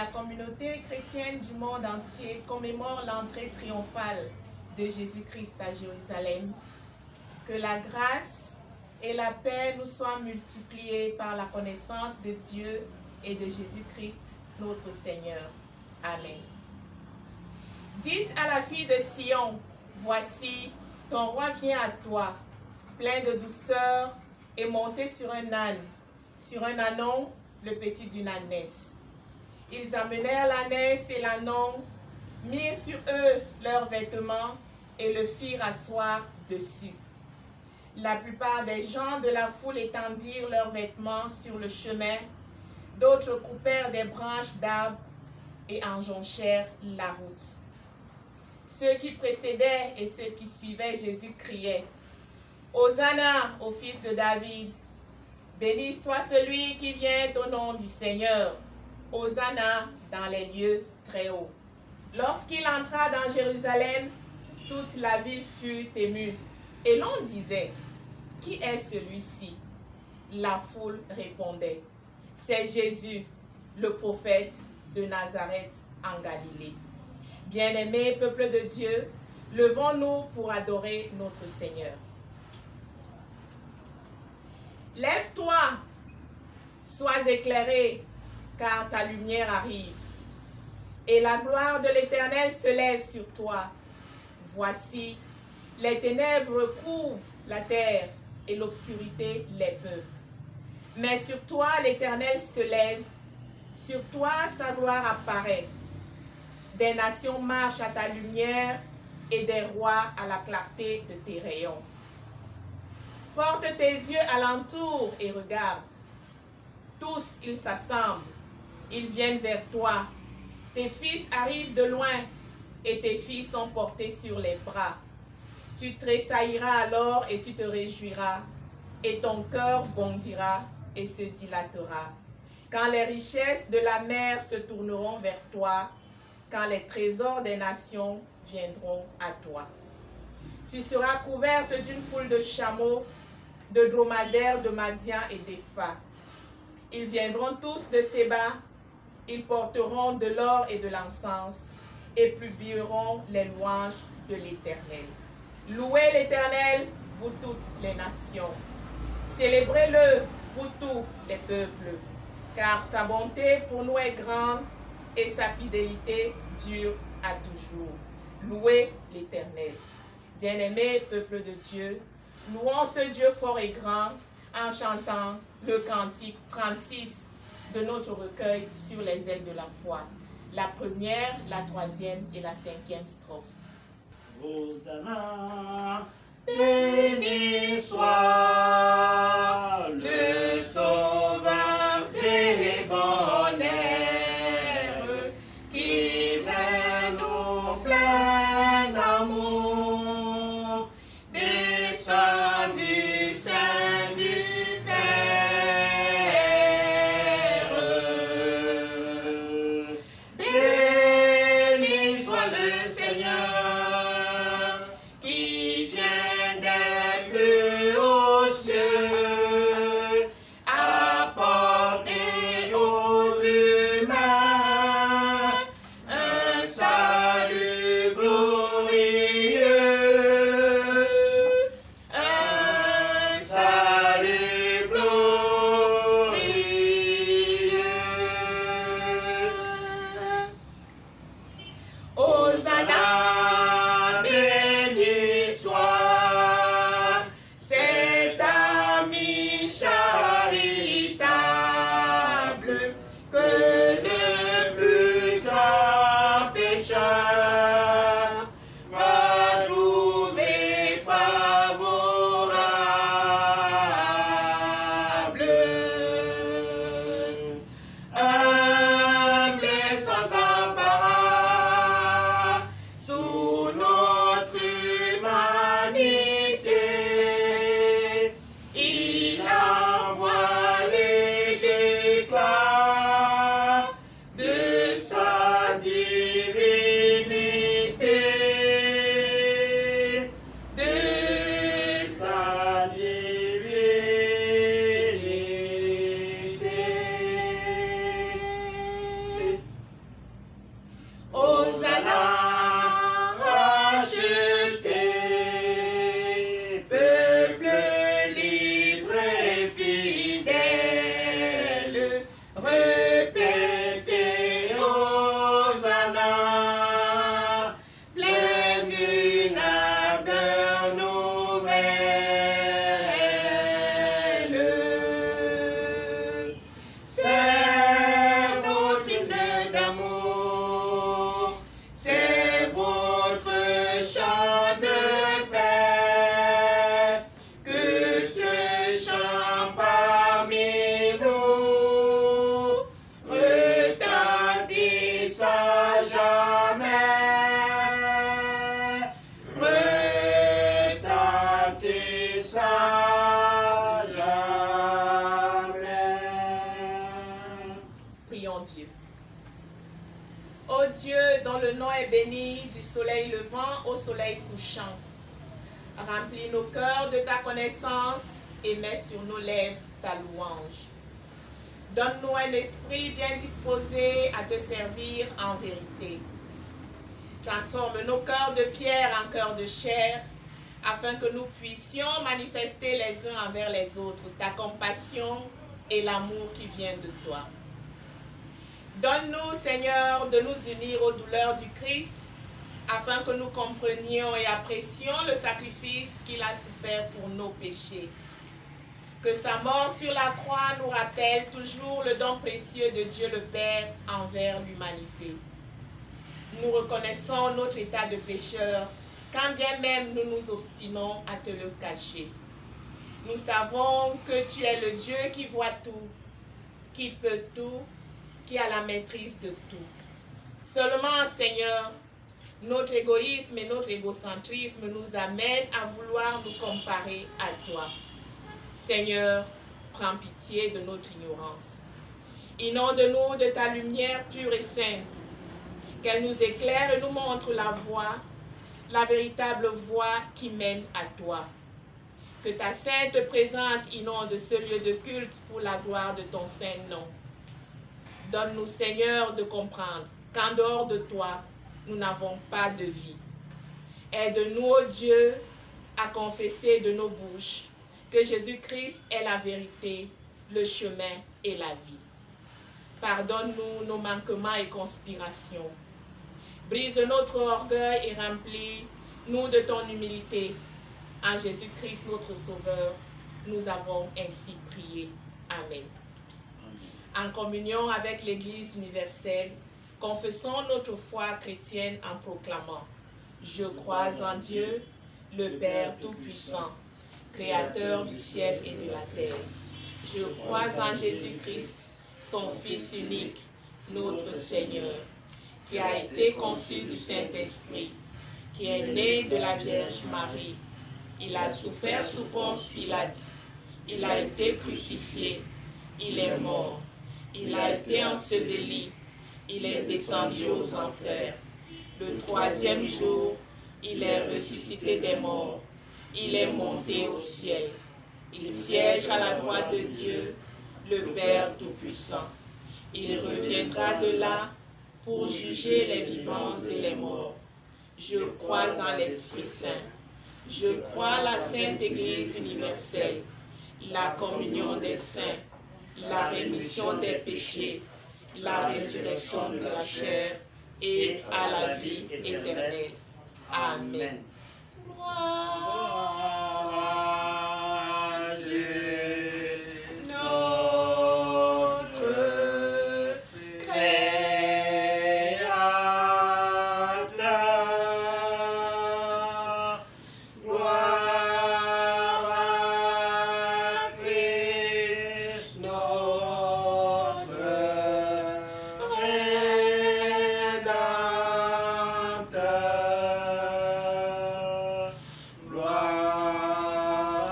la communauté chrétienne du monde entier commémore l'entrée triomphale de Jésus-Christ à Jérusalem. Que la grâce et la paix nous soient multipliées par la connaissance de Dieu et de Jésus-Christ, notre Seigneur. Amen. Dites à la fille de Sion, voici, ton roi vient à toi, plein de douceur et monté sur un ânon, le petit d'une ânesse. Ils amenèrent l'ânesse et l'ânon, mirent sur eux leurs vêtements et le firent asseoir dessus. La plupart des gens de la foule étendirent leurs vêtements sur le chemin, d'autres coupèrent des branches d'arbres et enjonchèrent la route. Ceux qui précédaient et ceux qui suivaient Jésus criaient, « Hosanna au fils de David! Béni soit celui qui vient au nom du Seigneur! Hosanna dans les lieux très hauts! » Lorsqu'il entra dans Jérusalem, toute la ville fut émue, et l'on disait, « Qui est celui-ci » La foule répondait, « C'est Jésus, le prophète de Nazareth en Galilée. » Bien-aimés, peuple de Dieu, levons-nous pour adorer notre Seigneur. Lève-toi, sois éclairé, car ta lumière arrive. Et la gloire de l'Éternel se lève sur toi. Voici, les ténèbres recouvrent la terre et l'obscurité les peuples. Mais sur toi l'Éternel se lève, sur toi sa gloire apparaît. Des nations marchent à ta lumière et des rois à la clarté de tes rayons. Porte tes yeux alentour et regarde. Tous ils s'assemblent, ils viennent vers toi. Tes fils arrivent de loin et tes filles sont portées sur les bras. Tu tressailliras alors et tu te réjouiras, et ton cœur bondira et se dilatera. Quand les richesses de la mer se tourneront vers toi, quand les trésors des nations viendront à toi. Tu seras couverte d'une foule de chameaux, de dromadaires, de Madian et d'Épha. Ils viendront tous de Séba, ils porteront de l'or et de l'encens, et publieront les louanges de l'Éternel. Louez l'Éternel, vous toutes les nations. Célébrez-le, vous tous les peuples, car sa bonté pour nous est grande et sa fidélité dure à toujours. Louez l'Éternel. Bien-aimés, peuple de Dieu, louons ce Dieu fort et grand en chantant le cantique 36 de notre recueil sur les ailes de la foi. La première, la troisième et la cinquième strophe. Hosanna, béni soit le Sauveur des bonnes ères, qui vient nous plein d'amour, descend du sein du Père. Béni soit le Seigneur, qui vient des plus hauts Dieu, dont le nom est béni, du soleil levant au soleil couchant. Remplis nos cœurs de ta connaissance et mets sur nos lèvres ta louange. Donne-nous un esprit bien disposé à te servir en vérité. Transforme nos cœurs de pierre en cœurs de chair, afin que nous puissions manifester les uns envers les autres ta compassion et l'amour qui vient de toi. Donne-nous, Seigneur, de nous unir aux douleurs du Christ, afin que nous comprenions et apprécions le sacrifice qu'il a souffert pour nos péchés. Que sa mort sur la croix nous rappelle toujours le don précieux de Dieu le Père envers l'humanité. Nous reconnaissons notre état de pécheur, quand bien même nous nous obstinons à te le cacher. Nous savons que tu es le Dieu qui voit tout, qui peut tout, qui a la maîtrise de tout. Seulement, Seigneur, notre égoïsme et notre égocentrisme nous amènent à vouloir nous comparer à toi. Seigneur, prends pitié de notre ignorance. Inonde-nous de ta lumière pure et sainte, qu'elle nous éclaire et nous montre la voie, la véritable voie qui mène à toi. Que ta sainte présence inonde ce lieu de culte pour la gloire de ton saint nom. Donne-nous, Seigneur, de comprendre qu'en dehors de toi, nous n'avons pas de vie. Aide-nous, ô Dieu, à confesser de nos bouches que Jésus-Christ est la vérité, le chemin et la vie. Pardonne-nous nos manquements et conspirations. Brise notre orgueil et remplis-nous de ton humilité. En Jésus-Christ, notre Sauveur, nous avons ainsi prié. Amen. En communion avec l'Église universelle, confessons notre foi chrétienne en proclamant: Je crois en Dieu, le Père Tout-Puissant, Créateur du ciel et de la terre. Je crois en Jésus-Christ, son Fils unique, notre Seigneur, qui a été conçu du Saint-Esprit, qui est né de la Vierge Marie. Il a souffert sous Ponce Pilate. Il a été crucifié. Il est mort. Il a été enseveli. Il est descendu aux enfers. Le troisième jour, il est ressuscité des morts. Il est monté au ciel. Il siège à la droite de Dieu, le Père Tout-Puissant. Il reviendra de là pour juger les vivants et les morts. Je crois en l'Esprit Saint. Je crois la Sainte Église universelle, la communion des saints, la rémission des péchés, la résurrection de la chair et à la vie éternelle. Amen. Gloire à Dieu, notre Créateur. Gloire à Christ, notre Rédempteur. Gloire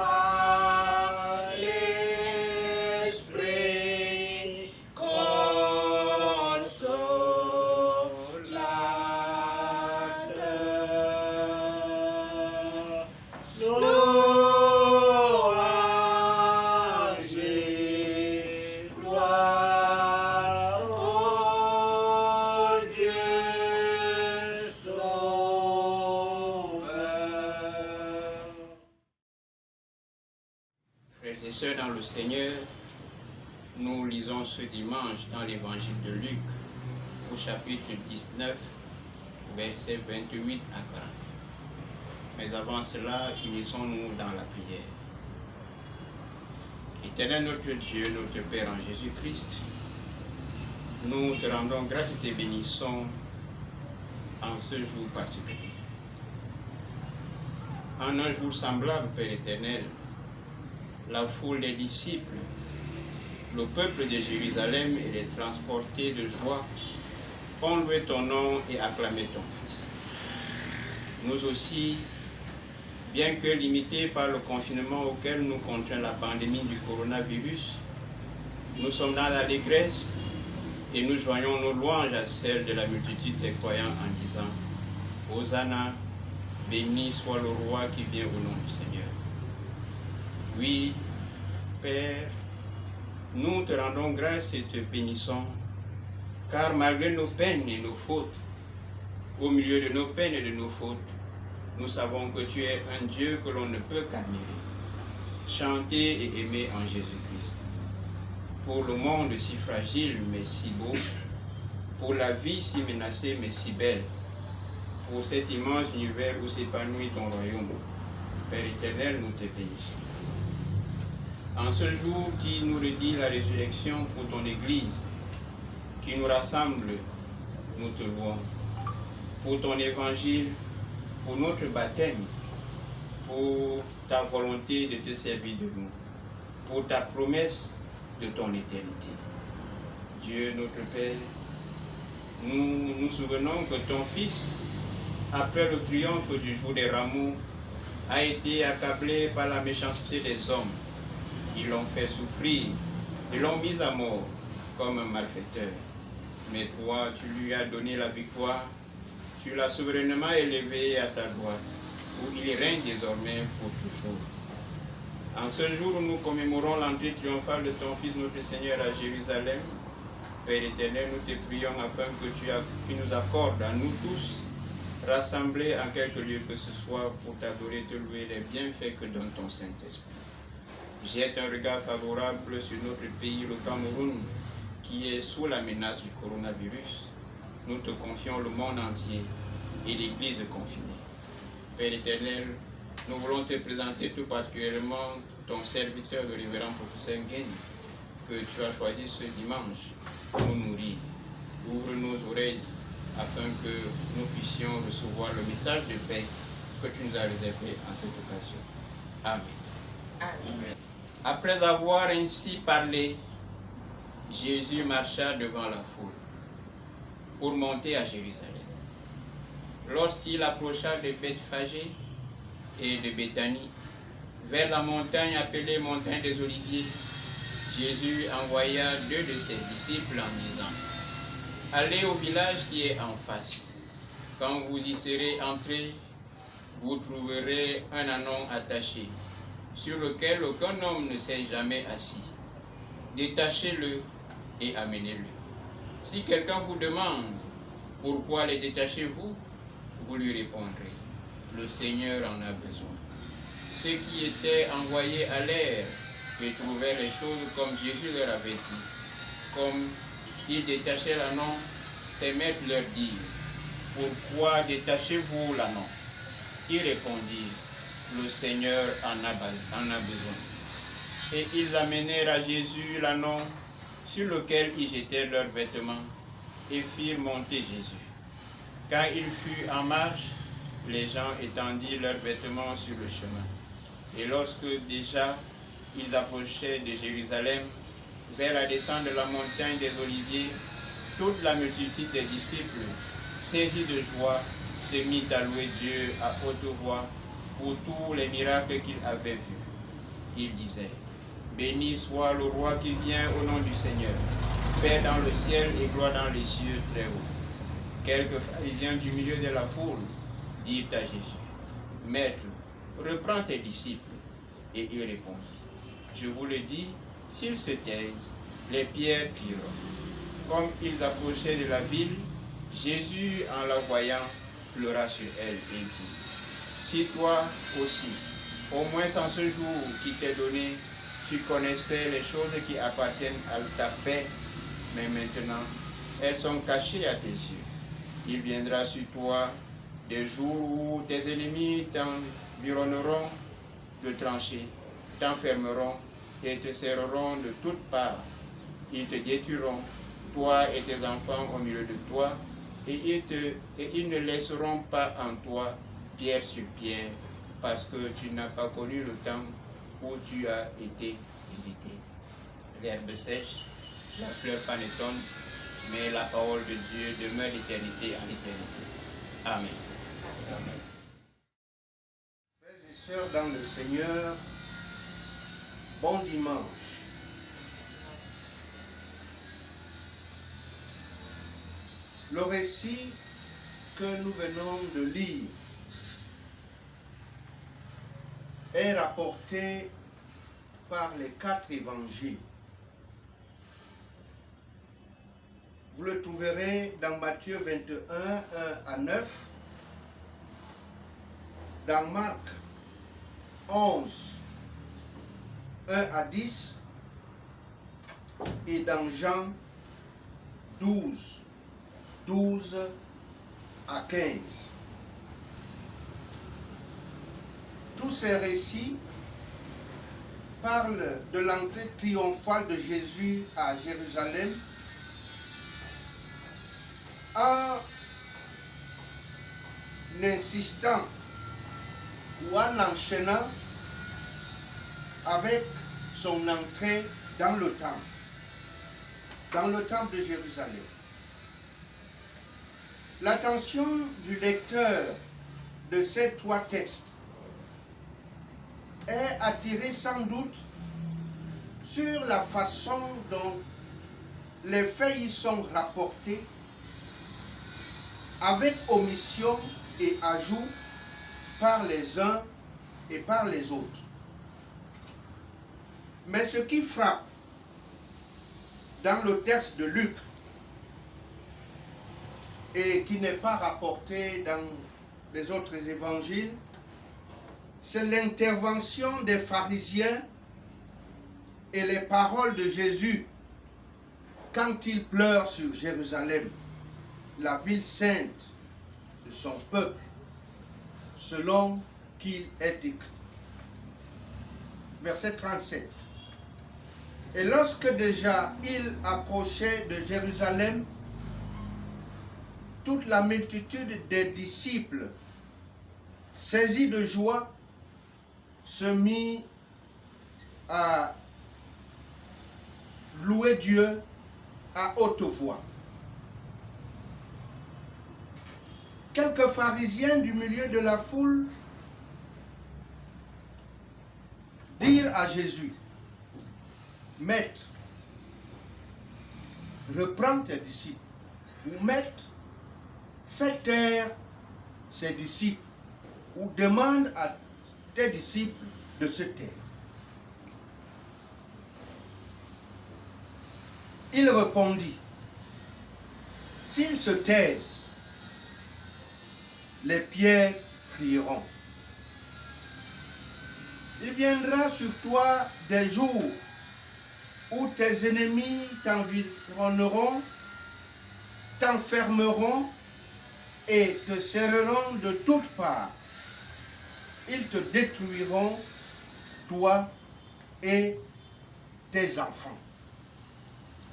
à l'Esprit consolateur. Louange, gloire au Dieu Sauveur. Frères et sœurs dans le Seigneur, nous lisons ce dimanche dans l'évangile de Luc, au chapitre 19, versets 28 à 40. Mais avant cela, unissons-nous dans la prière. Éternel notre Dieu, notre Père en Jésus-Christ, nous te rendons grâce et te bénissons en ce jour particulier. En un jour semblable, Père éternel, la foule des disciples, le peuple de Jérusalem et les transportés de joie ont loué ton nom et acclamé ton Fils. Nous aussi, bien que limités par le confinement auquel nous contraint la pandémie du coronavirus, nous sommes dans l'allégresse et nous joignons nos louanges à celles de la multitude des croyants en disant « Hosanna, béni soit le roi qui vient au nom du Seigneur. » Oui, Père, nous te rendons grâce et te bénissons, car malgré nos peines et nos fautes, au milieu de nos peines et de nos fautes, nous savons que tu es un Dieu que l'on ne peut qu'admirer, chanter et aimer en Jésus-Christ. Pour le monde si fragile mais si beau, pour la vie si menacée mais si belle, pour cet immense univers où s'épanouit ton royaume, Père éternel, nous te bénissons. En ce jour qui nous redit la résurrection pour ton Église, qui nous rassemble, nous te louons. Pour ton évangile, pour notre baptême, pour ta volonté de te servir de nous, pour ta promesse de ton éternité. Dieu notre Père, nous nous souvenons que ton Fils, après le triomphe du jour des rameaux, a été accablé par la méchanceté des hommes. Ils l'ont fait souffrir, ils l'ont mis à mort comme un malfaiteur. Mais toi, tu lui as donné la victoire, tu l'as souverainement élevé à ta droite, où il règne désormais pour toujours. En ce jour où nous commémorons l'entrée triomphale de ton Fils, notre Seigneur, à Jérusalem, Père éternel, nous te prions afin que tu nous accordes à nous tous, rassemblés en quelque lieu que ce soit, pour t'adorer, te louer les bienfaits que donne ton Saint-Esprit. Jette un regard favorable sur notre pays, le Cameroun, qui est sous la menace du coronavirus. Nous te confions le monde entier et l'Église confinée. Père éternel, nous voulons te présenter tout particulièrement ton serviteur, le révérend professeur Nguyen, que tu as choisi ce dimanche pour nous nourrir. Ouvre nos oreilles afin que nous puissions recevoir le message de paix que tu nous as réservé en cette occasion. Amen. Amen. Après avoir ainsi parlé, Jésus marcha devant la foule pour monter à Jérusalem. Lorsqu'il approcha de Bethphagée et de Béthanie, vers la montagne appelée montagne des Oliviers, Jésus envoya 2 de ses disciples en disant « Allez au village qui est en face. Quand vous y serez entrés, vous trouverez un ânon attaché, sur lequel aucun homme ne s'est jamais assis. Détachez-le et amenez-le. Si quelqu'un vous demande pourquoi les détachez-vous, vous lui répondrez, le Seigneur en a besoin. Ceux qui étaient envoyés allèrent et trouvèrent les choses comme Jésus leur avait dit. Comme ils détachaient l'ânon, ses maîtres leur dirent, pourquoi détachez-vous l'ânon? Ils répondirent, le Seigneur en a besoin. Et ils amenèrent à Jésus l'ânon sur lequel ils jetèrent leurs vêtements et firent monter Jésus. Quand il fut en marche, les gens étendirent leurs vêtements sur le chemin. Et lorsque déjà ils approchaient de Jérusalem, vers la descente de la montagne des Oliviers, toute la multitude des disciples, saisis de joie, se mit à louer Dieu à haute voix pour tous les miracles qu'il avait vus. Il disait, béni soit le roi qui vient au nom du Seigneur, paix dans le ciel et gloire dans les cieux très haut. Quelques pharisiens du milieu de la foule dirent à Jésus, Maître, reprends tes disciples. Et il répondit, je vous le dis, s'ils se taisent, les pierres crieront. Comme ils approchaient de la ville, Jésus, en la voyant, pleura sur elle et dit, si toi aussi, au moins en ce jour qui t'est donné, tu connaissais les choses qui appartiennent à ta paix, mais maintenant, elles sont cachées à tes yeux. Il viendra sur toi des jours où tes ennemis t'environneront de tranchées, t'enfermeront et te serreront de toutes parts. Ils te détruiront, toi et tes enfants au milieu de toi, et ils ne laisseront pas en toi pierre sur pierre, parce que tu n'as pas connu le temps où tu as été visité. L'herbe sèche, la fleur panétonne, mais la parole de Dieu demeure d'éternité en éternité. Amen. Amen. Frères et sœurs dans le Seigneur, bon dimanche. Le récit que nous venons de lire est rapporté par les 4 évangiles. Vous le trouverez dans Matthieu 21, 1 à 9, dans Marc 11, 1 à 10, et dans Jean 12, 12 à 15. Tous ces récits parlent de l'entrée triomphale de Jésus à Jérusalem en insistant ou en enchaînant avec son entrée dans le temple de Jérusalem. L'attention du lecteur de ces 3 textes est attirée sans doute sur la façon dont les faits y sont rapportés, avec omission et ajout par les uns et par les autres. Mais ce qui frappe dans le texte de Luc et qui n'est pas rapporté dans les autres évangiles, c'est l'intervention des pharisiens et les paroles de Jésus quand il pleure sur Jérusalem, la ville sainte de son peuple, selon qu'il est écrit. Verset 37. Et lorsque déjà il approchait de Jérusalem, toute la multitude des disciples, saisis de joie, se mit à louer Dieu à haute voix. Quelques pharisiens du milieu de la foule dirent à Jésus: Maître, reprends tes disciples, ou Maître, fais taire ses disciples, ou demande à tes disciples de se taire. Il répondit: S'ils se taisent, les pierres crieront. Il viendra sur toi des jours où tes ennemis t'environneront, t'enfermeront et te serreront de toutes parts. Ils te détruiront, toi et tes enfants.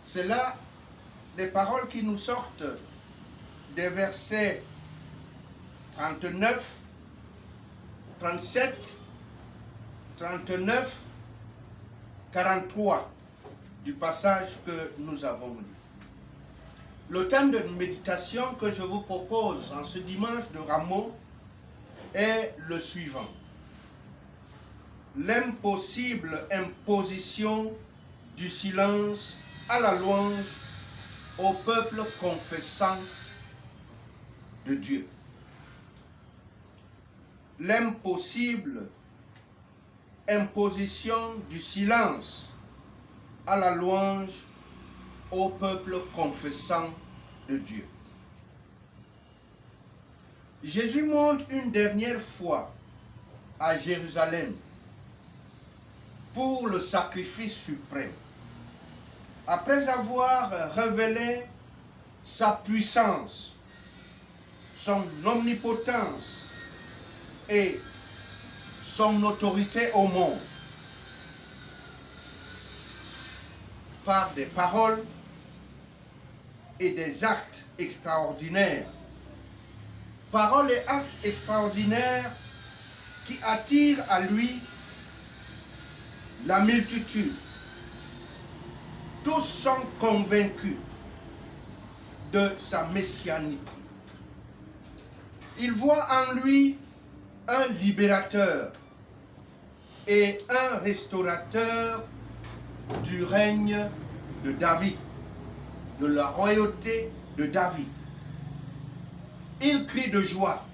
C'est là les paroles qui nous sortent des versets 39, 37, 39, 43 du passage que nous avons lu. Le thème de méditation que je vous propose en ce dimanche de Rameau est le suivant: l'impossible imposition du silence à la louange au peuple confessant de Dieu. L'impossible imposition du silence à la louange au peuple confessant de Dieu. Jésus monte une dernière fois à Jérusalem pour le sacrifice suprême. Après avoir révélé sa puissance, son omnipotence et son autorité au monde, par des paroles et des actes extraordinaires. Paroles et actes extraordinaires qui attirent à lui la multitude. Tous sont convaincus de sa messianité. Ils voient en lui un libérateur et un restaurateur du règne de David, de la royauté de David. il crie de joie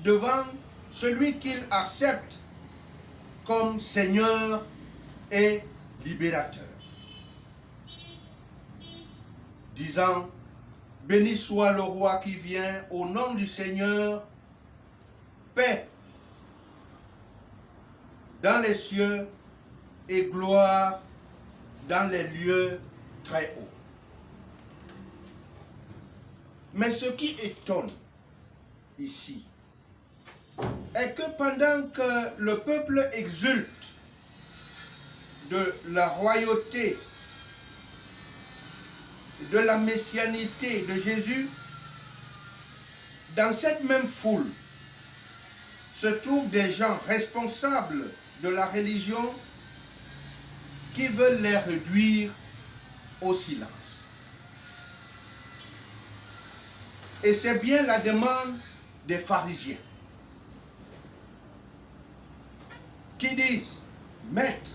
devant celui qu'il accepte comme Seigneur et libérateur, disant: béni soit le roi qui vient au nom du Seigneur, paix dans les cieux et gloire dans les lieux très hauts. Mais ce qui étonne ici est que pendant que le peuple exulte de la royauté, de la messianité de Jésus, dans cette même foule se trouvent des gens responsables de la religion qui veulent les réduire au silence. Et c'est bien la demande des pharisiens qui disent: Maître,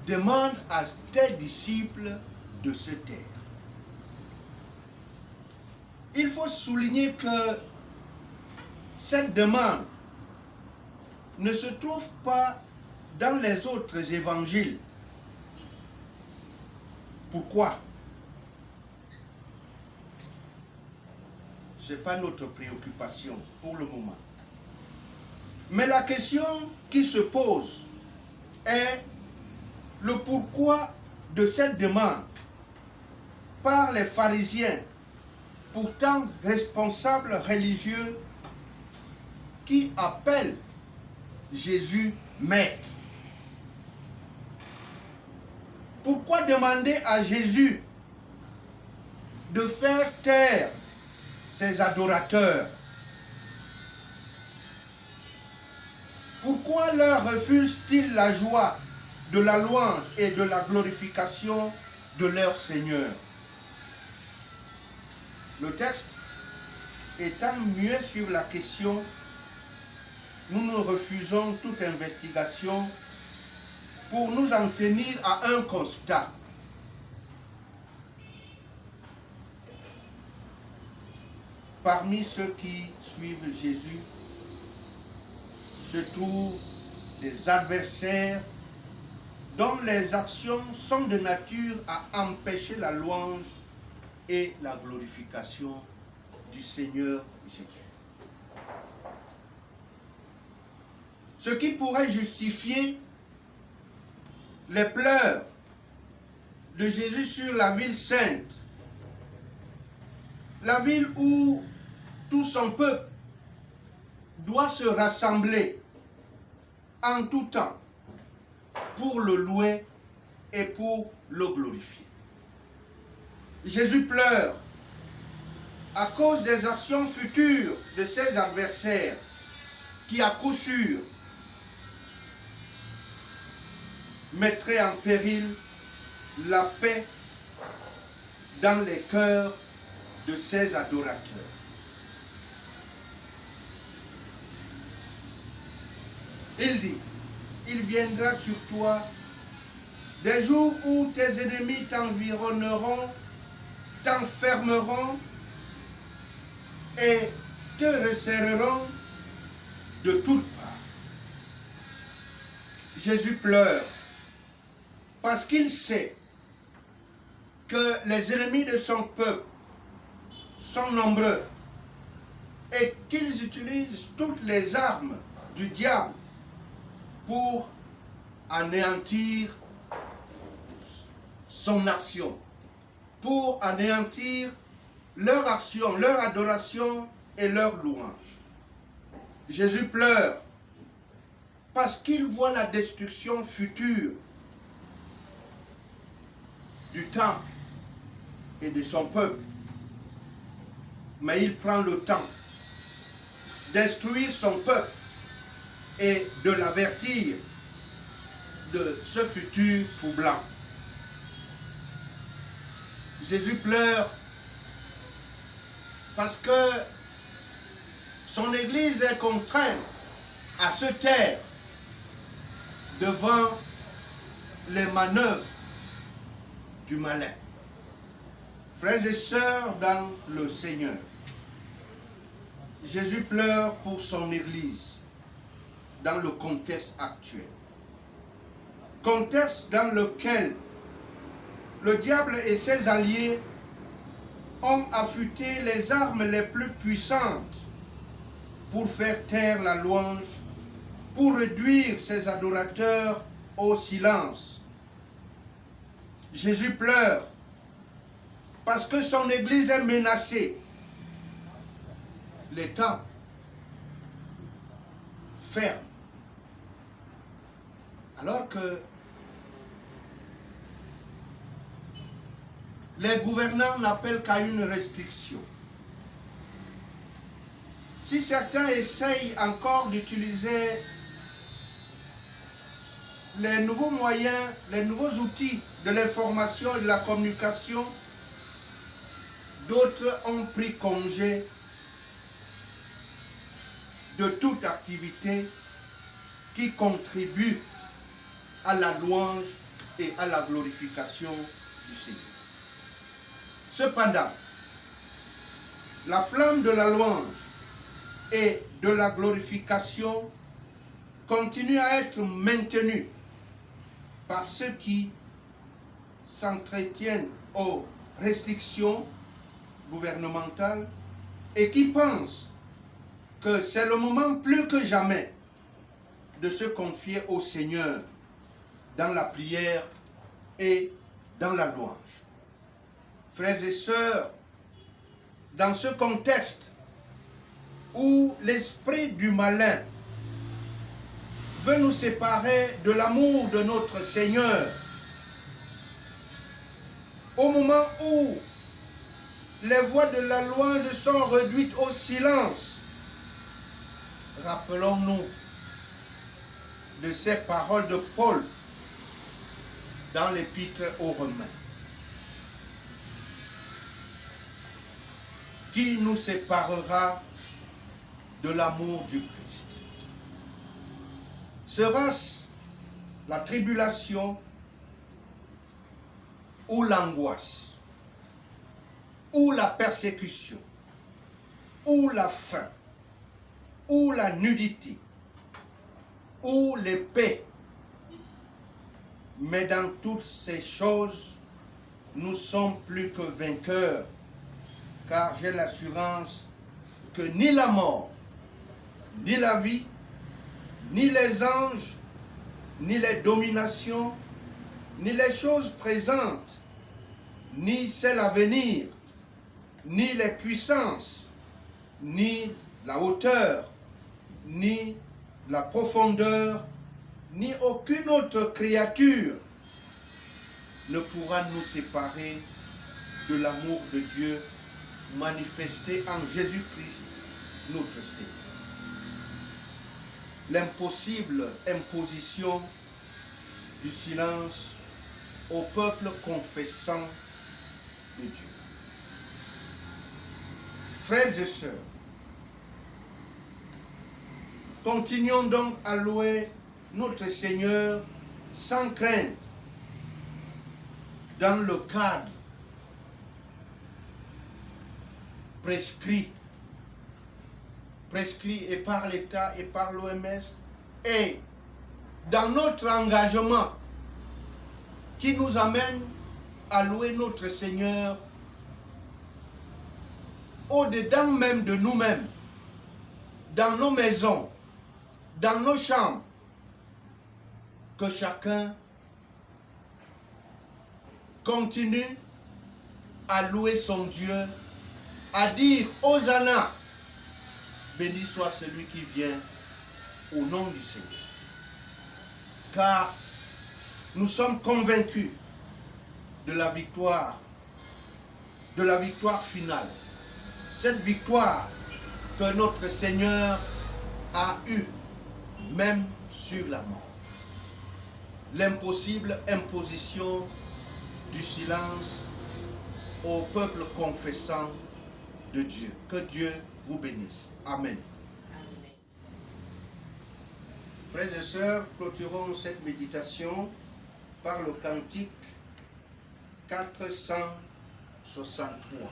demande à tes disciples de se taire. Il faut souligner que cette demande ne se trouve pas dans les autres évangiles. Pourquoi? Ce n'est pas notre préoccupation pour le moment. Mais la question qui se pose est le pourquoi de cette demande par les pharisiens, pourtant responsables religieux, qui appellent Jésus maître. Pourquoi demander à Jésus de faire taire ses adorateurs? Pourquoi leur refuse-t-il la joie de la louange et de la glorification de leur Seigneur? Le texte étant muet sur la question, nous refusons toute investigation pour nous en tenir à un constat. Parmi ceux qui suivent Jésus se trouvent des adversaires dont les actions sont de nature à empêcher la louange et la glorification du Seigneur Jésus. Ce qui pourrait justifier les pleurs de Jésus sur la ville sainte, la ville où tout son peuple doit se rassembler en tout temps pour le louer et pour le glorifier. Jésus pleure à cause des actions futures de ses adversaires qui, à coup sûr, mettraient en péril la paix dans les cœurs de ses adorateurs. Il dit: il viendra sur toi des jours où tes ennemis t'environneront, t'enfermeront et te resserreront de toutes parts. Jésus pleure parce qu'il sait que les ennemis de son peuple sont nombreux et qu'ils utilisent toutes les armes du diable pour anéantir son action, pour anéantir leur action, leur adoration et leur louange. Jésus pleure parce qu'il voit la destruction future du temple et de son peuple. Mais il prend le temps d'instruire son peuple et de l'avertir de ce futur troublant. Jésus pleure parce que son Église est contrainte à se taire devant les manœuvres du malin. Frères et sœurs dans le Seigneur, Jésus pleure pour son Église dans le contexte actuel. Contexte dans lequel le diable et ses alliés ont affûté les armes les plus puissantes pour faire taire la louange, pour réduire ses adorateurs au silence. Jésus pleure parce que son Église est menacée. Les temps ferment. Alors que les gouvernants n'appellent qu'à une restriction. Si certains essayent encore d'utiliser les nouveaux moyens, les nouveaux outils de l'information et de la communication, d'autres ont pris congé de toute activité qui contribue à la louange et à la glorification du Seigneur. Cependant, la flamme de la louange et de la glorification continue à être maintenue par ceux qui s'entretiennent aux restrictions gouvernementales et qui pensent que c'est le moment plus que jamais de se confier au Seigneur dans la prière et dans la louange. Frères et sœurs, dans ce contexte où l'esprit du malin veut nous séparer de l'amour de notre Seigneur, au moment où les voix de la louange sont réduites au silence, rappelons-nous de ces paroles de Paul dans l'épître aux Romains. Qui nous séparera de l'amour du Christ? Sera-ce la tribulation ou l'angoisse, ou la persécution, ou la faim, ou la nudité, ou l'épée? Mais dans toutes ces choses, nous sommes plus que vainqueurs, car j'ai l'assurance que ni la mort, ni la vie, ni les anges, ni les dominations, ni les choses présentes, ni celles à venir, ni les puissances, ni la hauteur, ni la profondeur, ni aucune autre créature ne pourra nous séparer de l'amour de Dieu manifesté en Jésus-Christ, notre Seigneur. L'impossible imposition du silence au peuple confessant de Dieu. Frères et sœurs, continuons donc à louer notre Seigneur sans crainte dans le cadre prescrit et par l'État et par l'OMS, et dans notre engagement qui nous amène à louer notre Seigneur au-dedans même de nous-mêmes, dans nos maisons, dans nos chambres, que chacun continue à louer son Dieu, à dire Hosanna, béni soit celui qui vient au nom du Seigneur. Car nous sommes convaincus de la victoire finale. Cette victoire que notre Seigneur a eue, même sur la mort. L'impossible imposition du silence au peuple confessant de Dieu. Que Dieu vous bénisse. Amen. Amen. Frères et sœurs, clôturons cette méditation par le cantique 488. 63.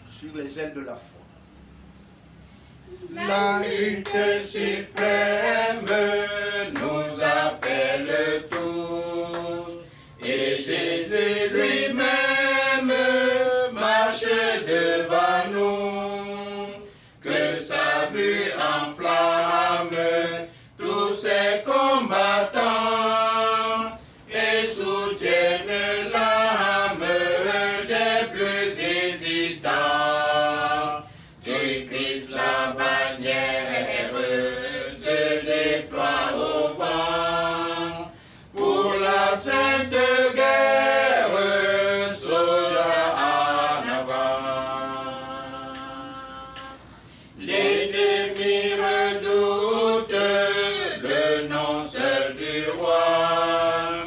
Sur les ailes de la foi. La lutte suprême nous appelle tous, et Jésus lui-même marche devant nous. Que sa vue enflamme tous ses combattants et soutienne l'âme des plus hésitants. Du Christ la bannière se déploie au vent pour la sainte guerre, soldats en avant. L'ennemi redoute le nom seul du roi.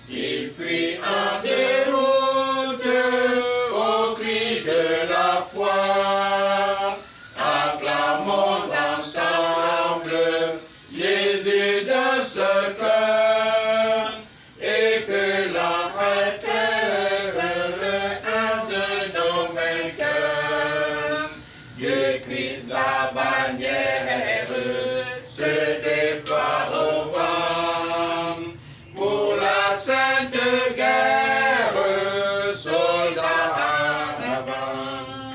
Il fuit en déroute au cri de la foi. Acclamons ensemble Jésus d'un seul cœur, et que la retraite reste nos vainqueurs. Du Christ la bannière se déploie au vent pour la sainte guerre, soldats en avant.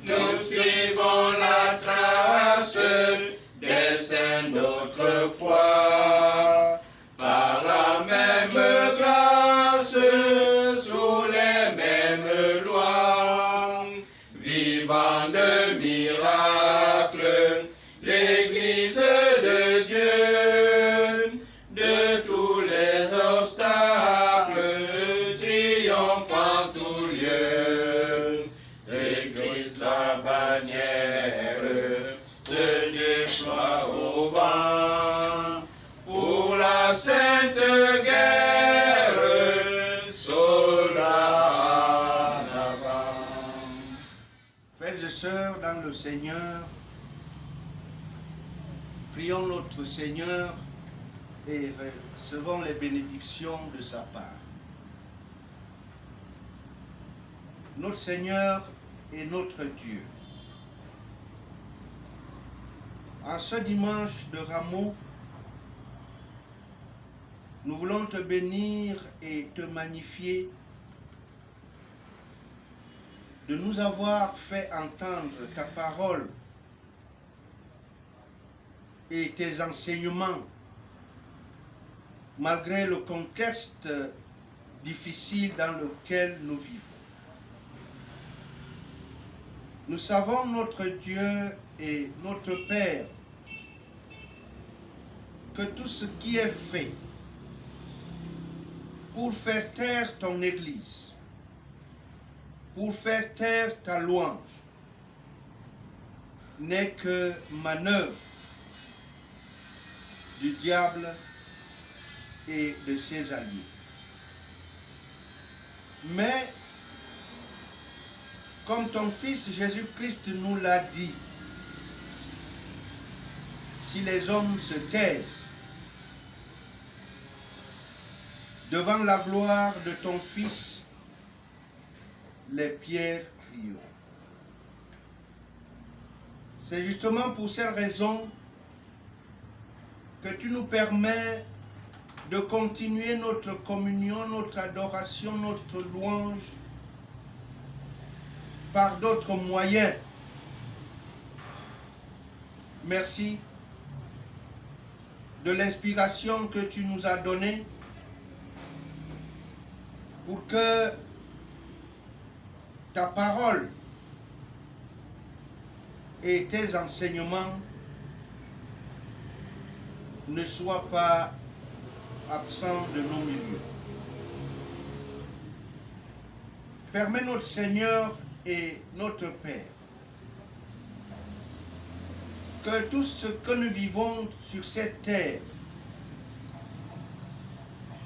Nous suivons la trace des saints d'autrefois, par la même grâce, sous les mêmes lois, vivant de miracles, l'Église de Dieu, de tous les obstacles, triomphant tout lieu. De Christ la bannière se déploie au vent pour la sainte guerre, soldats en avant. Frères et sœurs, dans le Seigneur, prions notre Seigneur et recevons les bénédictions de sa part. Notre Seigneur est notre Dieu. En ce dimanche de Rameau, nous voulons te bénir et te magnifier de nous avoir fait entendre ta parole et tes enseignements, malgré le contexte difficile dans lequel nous vivons. Nous savons, notre Dieu et notre Père, que tout ce qui est fait pour faire taire ton Église, pour faire taire ta louange, n'est que manœuvre du diable et de ses alliés. Mais, comme ton Fils Jésus-Christ nous l'a dit, si les hommes se taisent devant la gloire de ton Fils, les pierres crieront. C'est justement pour cette raison que tu nous permets de continuer notre communion, notre adoration, notre louange par d'autres moyens. Merci de l'inspiration que tu nous as donnée pour que ta parole et tes enseignements ne soient pas absents de nos milieux. Permets notre Seigneur et notre Père que tout ce que nous vivons sur cette terre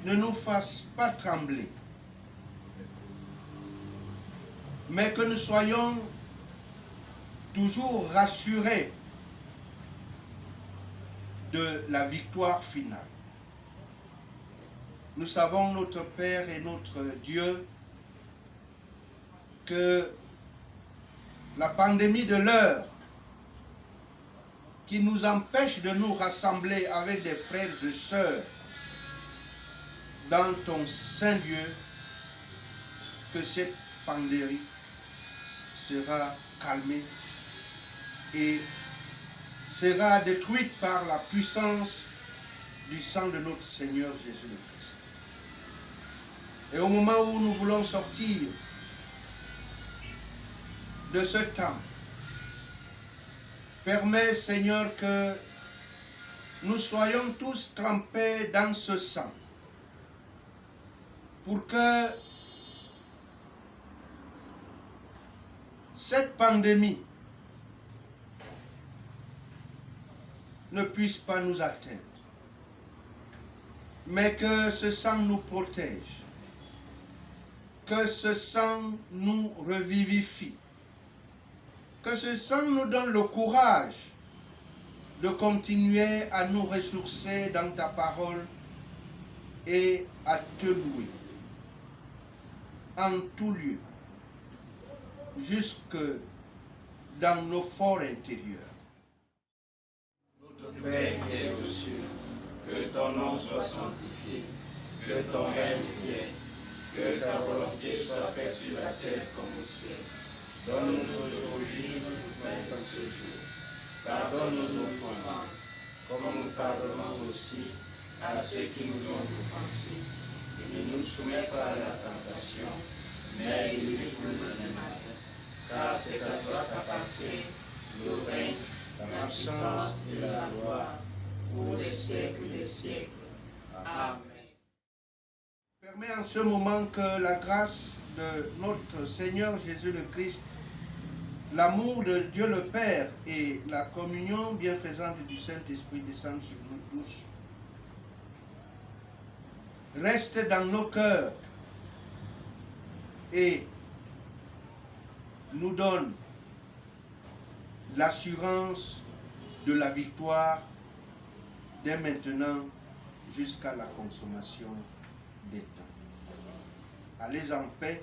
ne nous fasse pas trembler, mais que nous soyons toujours rassurés de la victoire finale. Nous savons, notre Père et notre Dieu, que la pandémie de l'heure qui nous empêche de nous rassembler avec des frères et sœurs dans ton Saint-Dieu, que cette pandémie sera calmée et sera détruite par la puissance du sang de notre Seigneur Jésus-Christ. Et au moment où nous voulons sortir de ce temps, permets, Seigneur, que nous soyons tous trempés dans ce sang, pour que cette pandémie ne puisse pas nous atteindre, mais que ce sang nous protège, que ce sang nous revivifie, que ce sang nous donne le courage de continuer à nous ressourcer dans ta parole et à te louer en tout lieu, jusque dans nos forts intérieurs. Notre Père qui es aux cieux, que ton nom soit sanctifié, que ton règne vienne, que ta volonté soit faite sur la terre comme au ciel. Donne-nous aujourd'hui notre pain de ce jour. Pardonne nos offenses, comme nous pardonnons aussi à ceux qui nous ont offensés. Et ne nous soumets pas à la tentation, mais délivre-nous du mal. Car c'est à toi qu'appartient le règne, la puissance et la gloire, pour les siècles des siècles. Amen. Permets en ce moment que la grâce de notre Seigneur Jésus le Christ, l'amour de Dieu le Père et la communion bienfaisante du Saint-Esprit descendent sur nous tous. Reste dans nos cœurs et nous donne l'assurance de la victoire dès maintenant jusqu'à la consommation des temps. Allez en paix,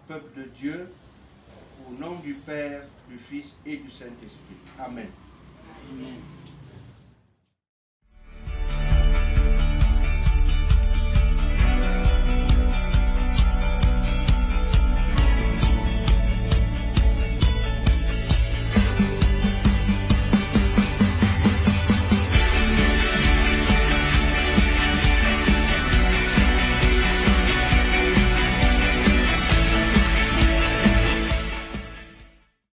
peuple de Dieu, au nom du Père, du Fils et du Saint-Esprit. Amen. Amen.